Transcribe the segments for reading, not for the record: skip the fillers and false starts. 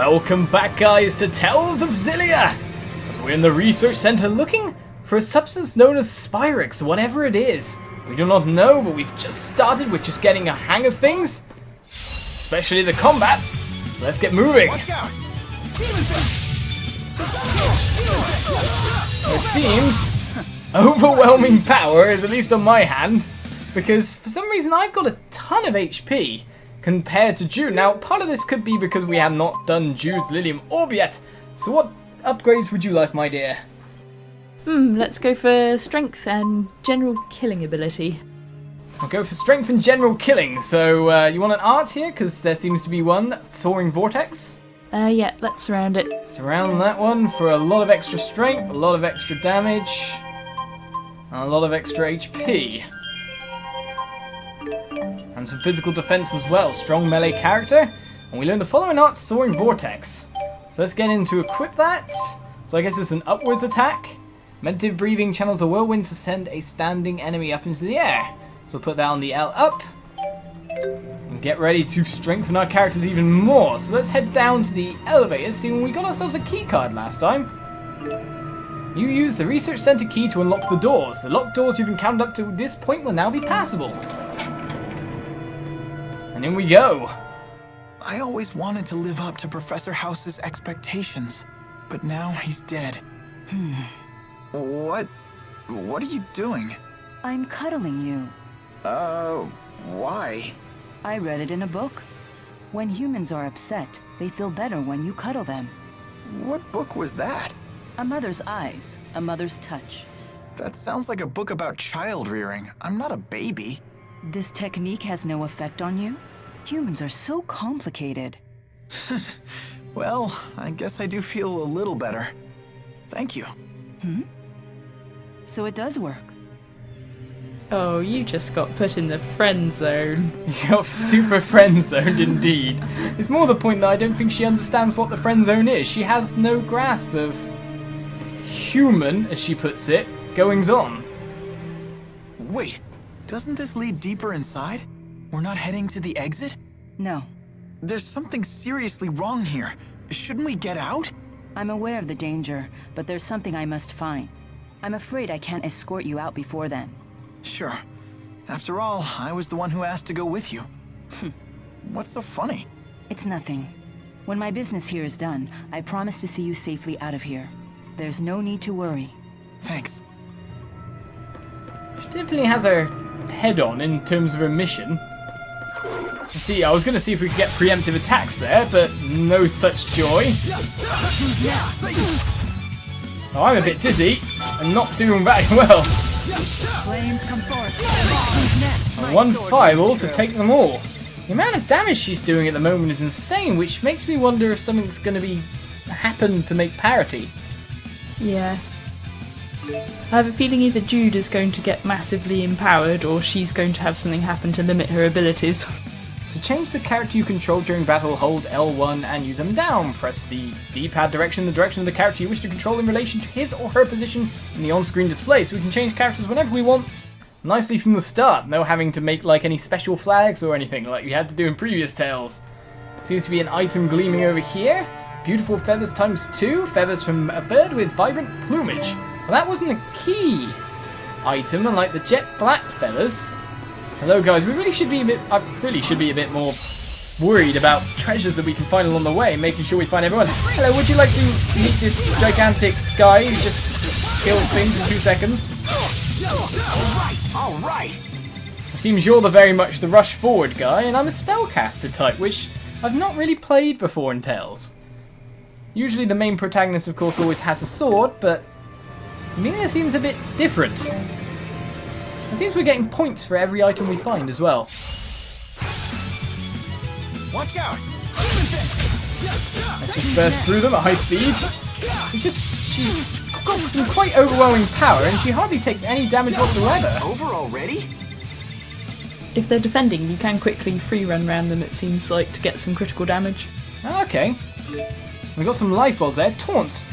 Welcome back, guys, to Tales of Xillia! As we're in the research center looking for a substance known as Spyrix, whatever it is. We do not know, but we've just started with just getting a hang of things. Especially the combat. So let's get moving. Watch out. It seems overwhelming power is at least on my hand, because for some reason I've got a ton of HP compared to Jude. Now, part of this could be because we have not done Jude's Lilium Orb yet. So what upgrades would you like, my dear? Let's go for strength and general killing ability. I'll go for strength and general killing. So you want an art here? Because there seems to be one. Soaring Vortex. Yeah, let's surround it. Surround that one for a lot of extra strength, a lot of extra damage, and a lot of extra HP. And some physical defense as well. Strong melee character. And we learn the following art, Soaring Vortex. So let's get into equip that. So I guess it's an upwards attack. Meditative breathing channels a whirlwind to send a standing enemy up into the air. So we'll put that on the L up. And get ready to strengthen our characters even more. So let's head down to the elevator. See, when we got ourselves a key card last time. You use the research center key to unlock the doors. The locked doors you've encountered up to this point will now be passable. And in we go. I always wanted to live up to Professor House's expectations, but now he's dead. What are you doing? I'm cuddling you. Why? I read it in a book. When humans are upset, they feel better when you cuddle them. What book was that? A mother's eyes, a mother's touch. That sounds like a book about child rearing. I'm not a baby. This technique has no effect on you? Humans are so complicated. Well, I guess I do feel a little better. Thank you. So it does work. Oh, you just got put in the friend zone. You're super friend zoned indeed. It's more the point that I don't think she understands what the friend zone is. She has no grasp of human, as she puts it, goings on. Wait, doesn't this lead deeper inside? We're not heading to the exit? No, There's something seriously wrong here. Shouldn't we get out? I'm aware of the danger, but there's something I must find. I'm afraid I can't escort you out before then. Sure. After all, I was the one who asked to go with you. What's so funny? It's nothing. When my business here is done, I promise to see you safely out of here. There's no need to worry. Thanks. She definitely has her head on in terms of her mission. See, I was going to see if we could get preemptive attacks there, but no such joy. Oh, I'm a bit dizzy and not doing very well. And one fireball to take them all. The amount of damage she's doing at the moment is insane, which makes me wonder if something's going to happen to make parity. Yeah. I have a feeling either Jude is going to get massively empowered or she's going to have something happen to limit her abilities. To change the character you control during battle, hold L1 and use them down. Press the D-pad direction in the direction of the character you wish to control in relation to his or her position in the on-screen display, so we can change characters whenever we want. Nicely from the start, no having to make like any special flags or anything like we had to do in previous tales. Seems to be an item gleaming over here. Beautiful feathers ×2, feathers from a bird with vibrant plumage. Well, that wasn't a key item, unlike the jet black feathers. Hello guys, I really should be a bit more worried about treasures that we can find along the way, making sure we find everyone. Hello, would you like to meet this gigantic guy who just kills things in 2 seconds? All right. It seems you're very much the rush forward guy, and I'm a spellcaster type, which I've not really played before in Tales. Usually the main protagonist, of course, always has a sword, but Milla seems a bit different. It seems we're getting points for every item we find as well. Watch out. Let's just burst through them at high speed. She's got some quite overwhelming power, and she hardly takes any damage whatsoever. Over already? If they're defending, you can quickly free run around them, it seems like, to get some critical damage. Oh, okay. We've got some life balls there. Taunts.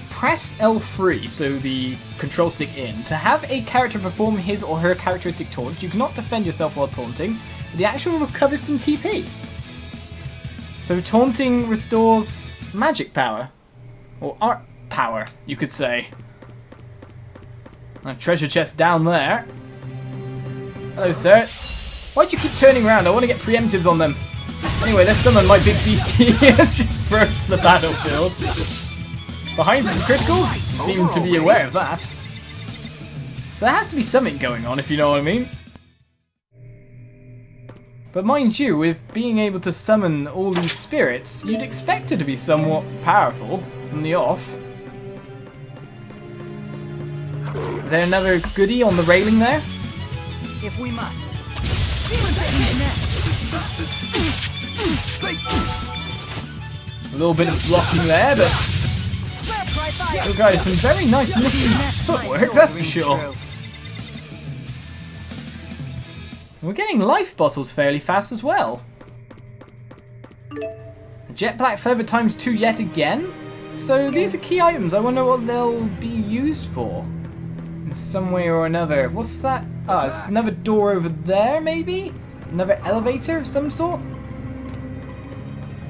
Press L3, so the control stick in, to have a character perform his or her characteristic taunt. You cannot defend yourself while taunting, but the action recovers some TP. So taunting restores magic power. Or art power, you could say. A treasure chest down there. Hello, sir. Why'd you keep turning around? I want to get preemptives on them. Anyway, let's summon my big beastie. It just froze the battlefield. Behind some criticals? Seem to be aware of that. So there has to be something going on, if you know what I mean. But mind you, with being able to summon all these spirits, you'd expect it to be somewhat powerful from the off. Is there another goodie on the railing there? If we must. A little bit of blocking there, but oh guys, some very nice nifty footwork, that's for sure. We're getting life bottles fairly fast as well. Jet black feather times 2 yet again. So these are key items. I wonder what they'll be used for. In some way or another. What's that? Ah, it's another door over there, maybe? Another elevator of some sort?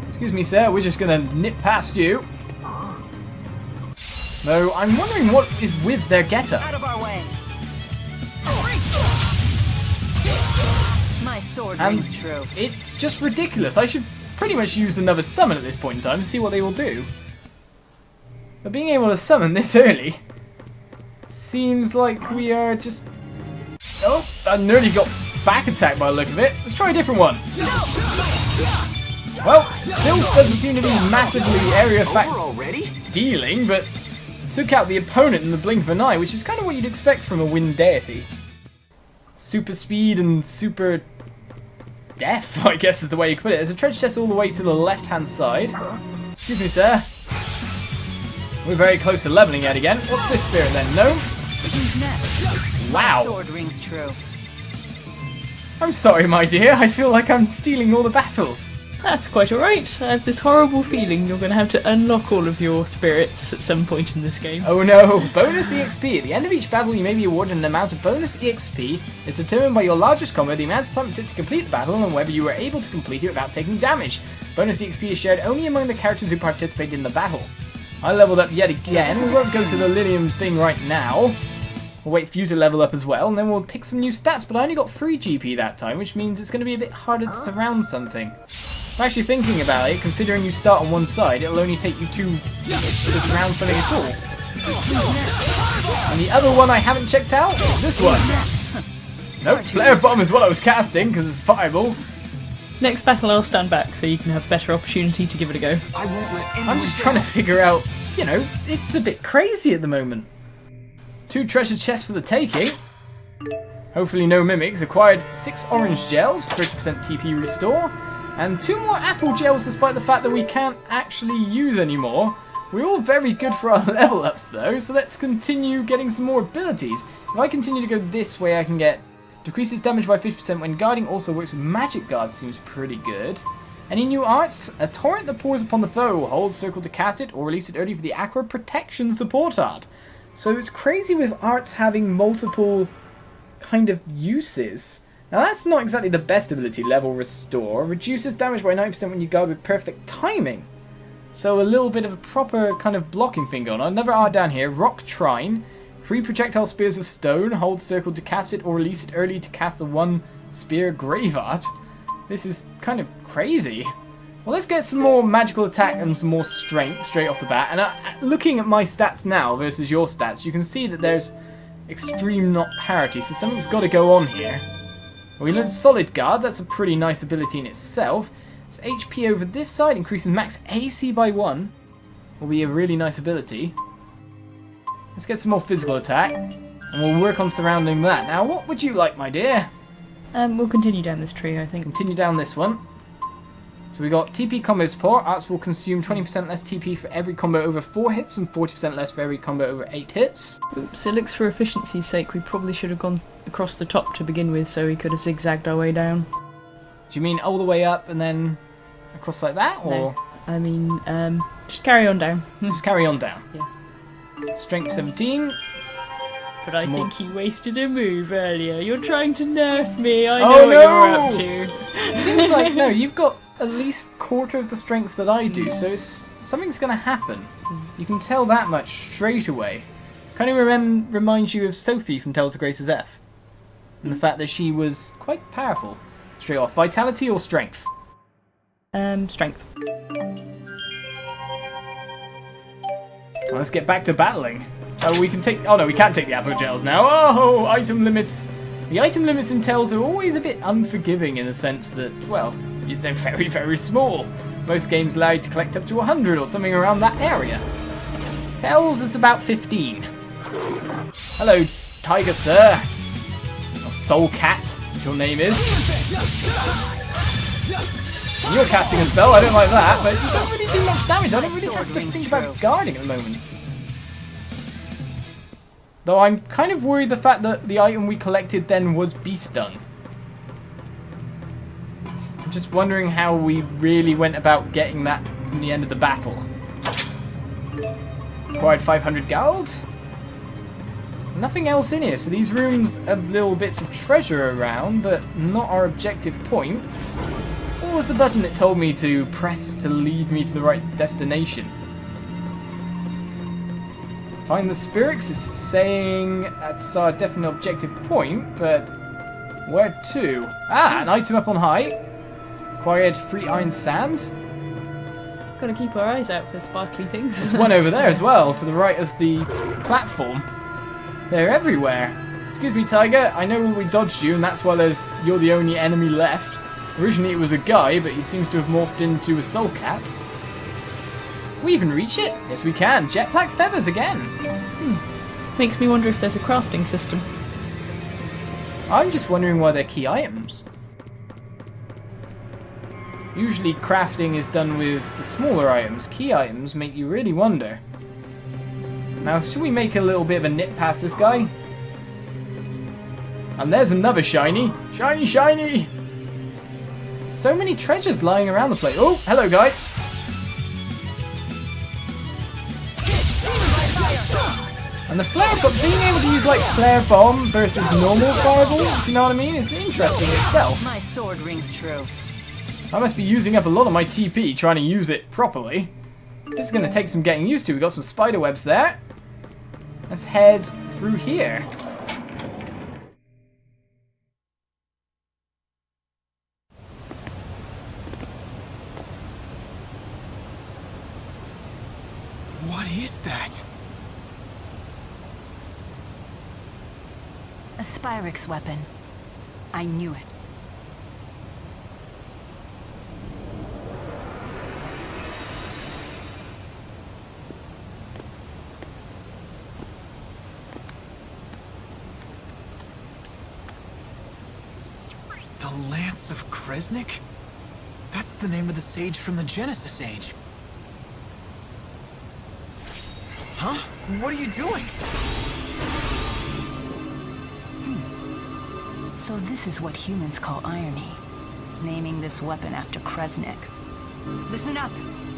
Excuse me, sir. We're just gonna nip past you. No, I'm wondering what is with their getup. Out of our way. My sword rings true. It's just ridiculous. I should pretty much use another summon at this point in time to see what they will do. But being able to summon this early seems like we are just... Oh, I nearly got back attacked by the look of it. Let's try a different one. Well, still doesn't seem to be massively area effect dealing, but took out the opponent in the blink of an eye, which is kind of what you'd expect from a wind deity. Super speed and super death, I guess is the way you could put it. There's a treasure chest all the way to the left-hand side. Excuse me, sir. We're very close to leveling yet again. What's this spirit then? No? Wow. Sword rings true. I'm sorry, my dear. I feel like I'm stealing all the battles. That's quite alright. I have this horrible feeling you're going to have to unlock all of your spirits at some point in this game. Oh no! Bonus EXP. At the end of each battle, you may be awarded an amount of bonus EXP. It's determined by your largest combo, the amount of time it took to complete the battle, and whether you were able to complete it without taking damage. Bonus EXP is shared only among the characters who participated in the battle. I leveled up yet again. We won't go to the Lilium thing right now. We'll wait for you to level up as well, and then we'll pick some new stats, but I only got 3 GP that time, which means it's going to be a bit harder to surround something. I'm actually thinking about it, considering you start on one side, it'll only take you 2 hits to surround something at all. And the other one I haven't checked out is this one. Nope, Flare Bomb is what I was casting, because it's fireball. Next battle I'll stand back so you can have better opportunity to give it a go. I won't let anyone I'm just trying to figure out, you know, it's a bit crazy at the moment. 2 treasure chests for the taking. Hopefully no mimics. Acquired 6 orange gels, 30% TP restore. And 2 more apple gels despite the fact that we can't actually use anymore. We're all very good for our level ups though, so let's continue getting some more abilities. If I continue to go this way, I can get decreases damage by 50% when guarding, also works with magic guard, seems pretty good. Any new arts? A torrent that pours upon the foe. Hold circle to cast it or release it early for the Aqua Protection support art. So it's crazy with arts having multiple kind of uses. Now that's not exactly the best ability, level restore. Reduces damage by 90% when you guard with perfect timing. So a little bit of a proper kind of blocking thing going on. Another art down here, Rock Trine. 3 projectile spears of stone. Hold circle to cast it or release it early to cast the 1 spear grave art. This is kind of crazy. Well, let's get some more magical attack and some more strength straight off the bat. And looking at my stats now versus your stats, you can see that there's extreme not parity. So something's got to go on here. We learned Solid Guard, that's a pretty nice ability in itself. So HP over this side increases max AC by 1. Will be a really nice ability. Let's get some more physical attack. And we'll work on surrounding that. Now, what would you like, my dear? We'll continue down this tree, I think. Continue down this one. So we got TP combo support. Arts will consume 20% less TP for every combo over 4 hits and 40% less for every combo over 8 hits. Oops, it looks for efficiency's sake we probably should have gone across the top to begin with so we could have zigzagged our way down. Do you mean all the way up and then across like that? Or No, I mean, just carry on down. just carry on down? Yeah. Strength 17. But I more- think you wasted a move earlier. You're trying to nerf me. I know Oh, what no! you're up to. Seems like, no, you've got at least quarter of the strength that I do, so something's going to happen. You can tell that much straight away. Kind of reminds you of Sophie from Tales of Grace's F. And the fact that she was quite powerful. Straight off, vitality or strength? Strength. Well, let's get back to battling. We can take... Oh no, we can't take the apple gels now. Oh, item limits. The item limits in Tales are always a bit unforgiving in the sense that, well, they're very, very small. Most games allow you to collect up to 100 or something around that area. Tales is about 15. Hello, Tiger Sir. Or Soul Cat, as your name is. You're casting a spell, I don't like that, but you don't really do much damage. I don't really have to think about guarding at the moment. Though I'm kind of worried the fact that the item we collected then was Beast Dung. I'm just wondering how we really went about getting that from the end of the battle. Acquired 500 gold? Nothing else in here, so these rooms have little bits of treasure around, but not our objective point. What was the button that told me to press to lead me to the right destination? Find the Spyrix is saying that's our definite objective point, but where to? Ah, an item up on high. Acquired free iron sand. Gotta keep our eyes out for sparkly things. There's one over there as well, to the right of the platform. They're everywhere. Excuse me, Tiger. I know we dodged you, and that's why you're the only enemy left. Originally it was a guy, but he seems to have morphed into a soul cat. We even reach it? Yes, we can. Jet black feathers again. Makes me wonder if there's a crafting system. I'm just wondering why they're key items. Usually crafting is done with the smaller items. Key items make you really wonder. Now, should we make a little bit of a nip past this guy? And there's another shiny. Shiny, shiny! So many treasures lying around the place. Oh, hello, guy. And the flare bomb, being able to use like flare bomb versus normal fireballs, if you know what I mean, is interesting in itself. My sword rings true. I must be using up a lot of my TP trying to use it properly. This is going to take some getting used to. We got some spider webs there. Let's head through here. What is that? A Spyrix weapon. I knew it. The Lance of Kresnik? That's the name of the sage from the Genesis Age. Huh? What are you doing? So this is what humans call irony. Naming this weapon after Kresnik. Listen up!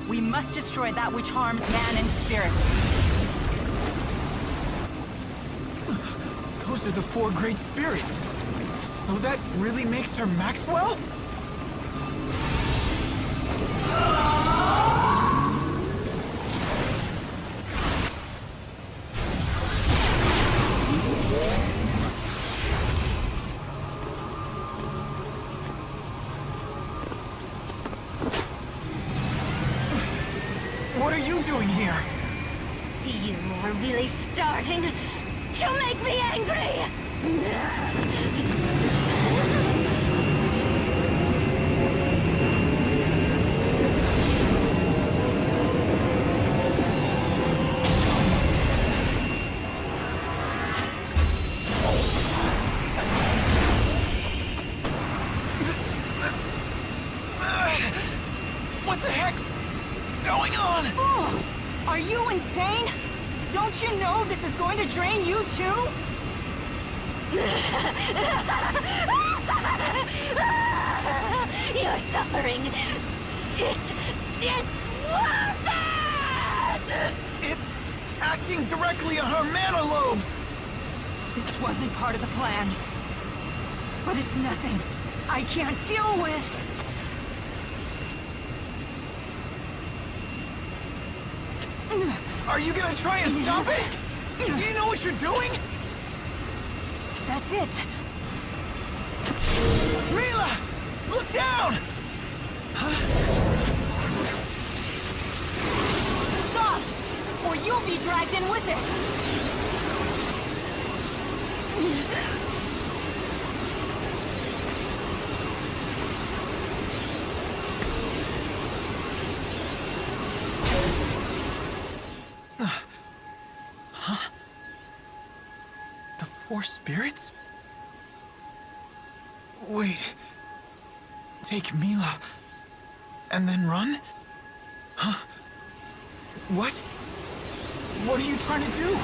We must destroy that which harms man and spirit. Those are the 4 great spirits. So that really makes her Maxwell? What are you doing here? You are really starting to make me angry! What the heck's going on? Oh, are you insane? Don't you know this is going to drain you too? Your suffering, it's worth it! It's acting directly on her mana lobes! This wasn't part of the plan. But it's nothing I can't deal with. Are you gonna try and stop it? Do you know what you're doing? That's it. Milla! Look down! Stop! Or you'll be dragged in with it! Huh? The four spirits? Wait. Take Milla and then run? Huh? What? What are you trying to do?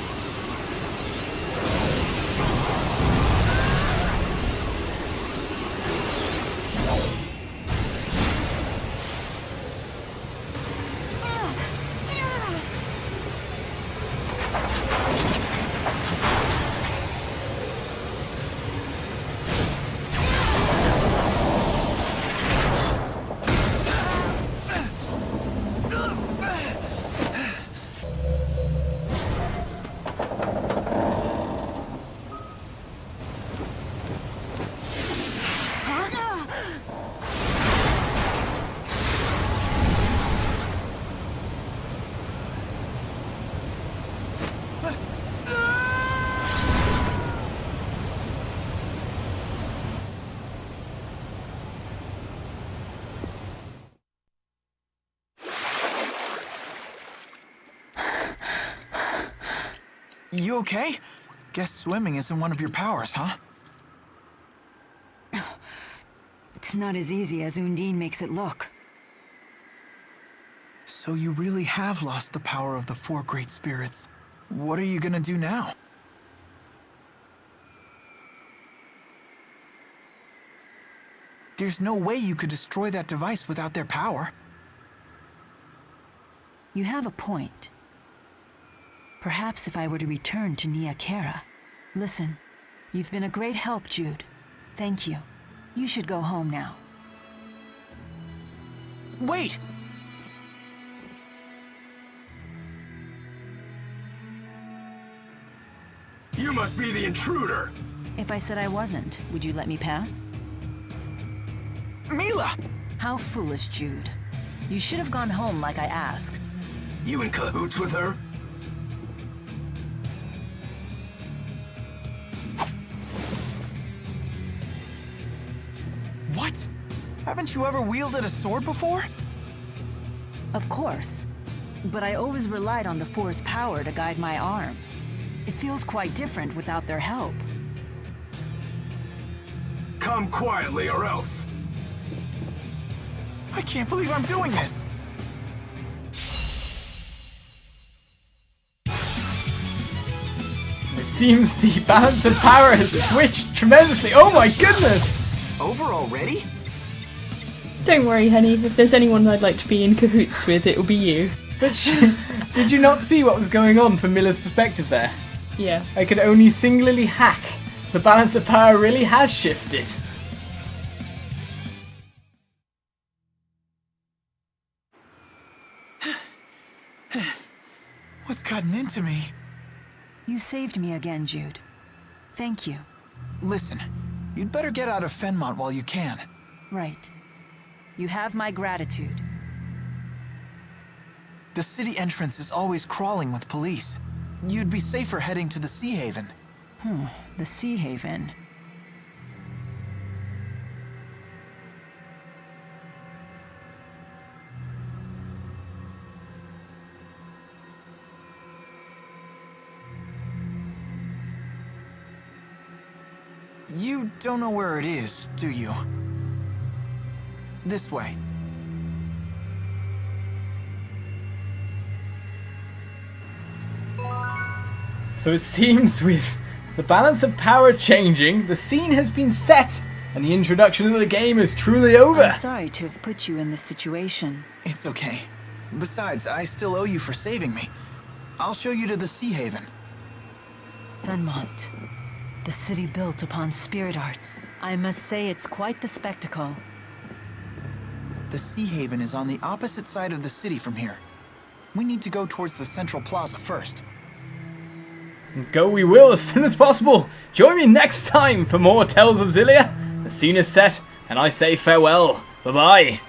You okay? Guess swimming isn't one of your powers, huh? It's not as easy as Undine makes it look. So you really have lost the power of the four great spirits. What are you gonna do now? There's no way you could destroy that device without their power. You have a point. Perhaps if I were to return to Nia Kara. Listen, you've been a great help, Jude. Thank you. You should go home now. Wait! You must be the intruder! If I said I wasn't, would you let me pass? Milla! How foolish, Jude. You should have gone home like I asked. You in cahoots with her? What? Haven't you ever wielded a sword before? Of course. But I always relied on the Four's power to guide my arm. It feels quite different without their help. Come quietly or else. I can't believe I'm doing this! It seems the balance of power has switched tremendously. Oh my goodness! Over already? Don't worry, Henny. If there's anyone I'd like to be in cahoots with, it'll be you. But did you not see what was going on from Milla's perspective there? Yeah. I could only singularly hack. The balance of power really has shifted. What's gotten into me? You saved me again, Jude. Thank you. Listen, you'd better get out of Fennmont while you can. Right. You have my gratitude. The city entrance is always crawling with police. You'd be safer heading to the Sea Haven. The Sea Haven. You don't know where it is, do you? This way. So it seems with the balance of power changing, the scene has been set, and the introduction of the game is truly over. I'm sorry to have put you in this situation. It's okay. Besides, I still owe you for saving me. I'll show you to the Sea Haven. Fenmont. The city built upon spirit arts. I must say it's quite the spectacle. The Sea Haven is on the opposite side of the city from here. We need to go towards the central plaza first. And go we will as soon as possible. Join me next time for more Tales of Xillia. The scene is set, and I say farewell. Bye-bye.